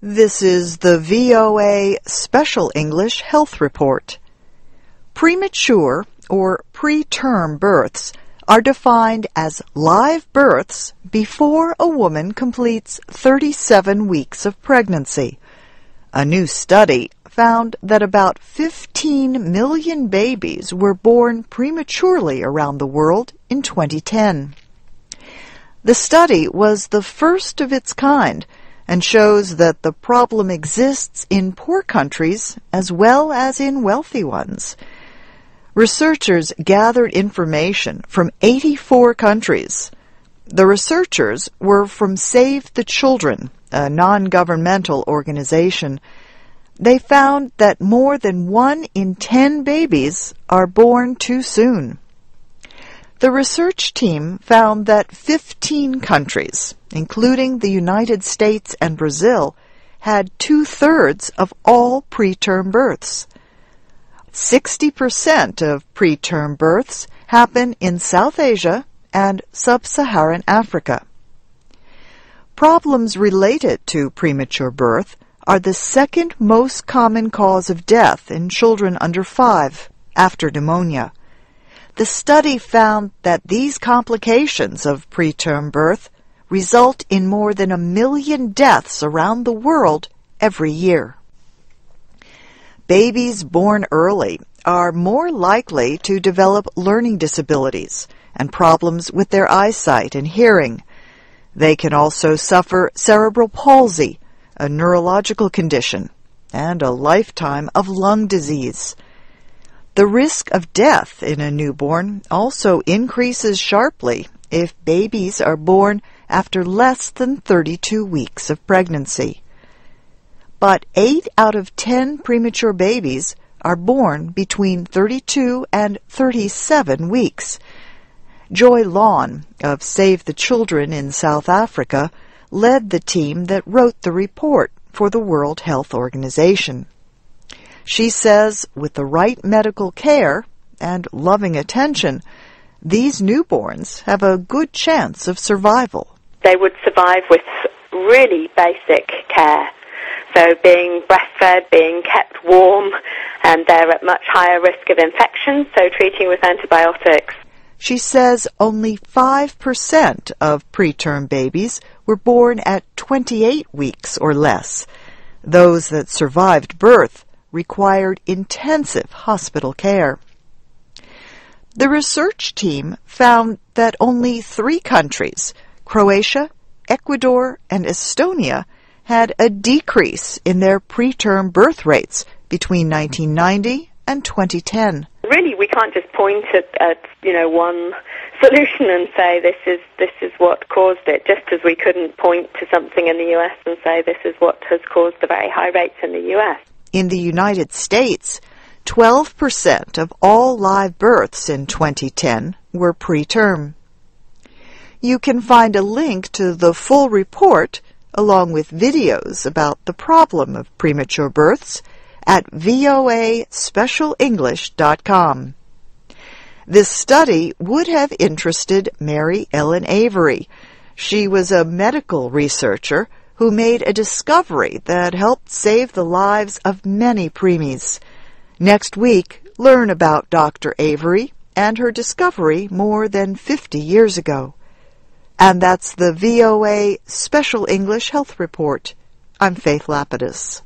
This is the VOA Special English Health Report. Premature or preterm births are defined as live births before a woman completes 37 weeks of pregnancy. A new study found that about 15 million babies were born prematurely around the world in 2010. The study was the first of its kind and shows that the problem exists in poor countries as well as in wealthy ones. Researchers gathered information from 84 countries. The researchers were from Save the Children, a non-governmental organization. They found that more than 1 in 10 babies are born too soon. The research team found that 15 countries, including the United States and Brazil, had 2/3 of all preterm births. 60% of preterm births happen in South Asia and sub-Saharan Africa. Problems related to premature birth are the second most common cause of death in children under 5 after pneumonia. The study found that these complications of preterm birth result in more than 1 million deaths around the world every year. Babies born early are more likely to develop learning disabilities and problems with their eyesight and hearing. They can also suffer cerebral palsy, a neurological condition, and a lifetime of lung disease. The risk of death in a newborn also increases sharply if babies are born after less than 32 weeks of pregnancy. But 8 out of 10 premature babies are born between 32 and 37 weeks. Joy Lawn of Save the Children in South Africa led the team that wrote the report for the World Health Organization. She says with the right medical care and loving attention, these newborns have a good chance of survival. They would survive with really basic care. So being breastfed, being kept warm, and they're at much higher risk of infection, so treating with antibiotics. She says only 5% of preterm babies were born at 28 weeks or less. Those that survived birth required intensive hospital care. The research team found that only 3 countries, Croatia, Ecuador, and Estonia, had a decrease in their preterm birth rates between 1990 and 2010. Really, we can't just point at one solution and say this is what caused it, just as we couldn't point to something in the US and say this is what has caused the very high rates in the US. In the United States, 12% of all live births in 2010 were preterm. You can find a link to the full report, along with videos about the problem of premature births, at voaspecialenglish.com. This study would have interested Mary Ellen Avery. She was a medical researcher who made a discovery that helped save the lives of many preemies. Next week, learn about Dr. Avery and her discovery more than 50 years ago. And that's the VOA Special English Health Report. I'm Faith Lapidus.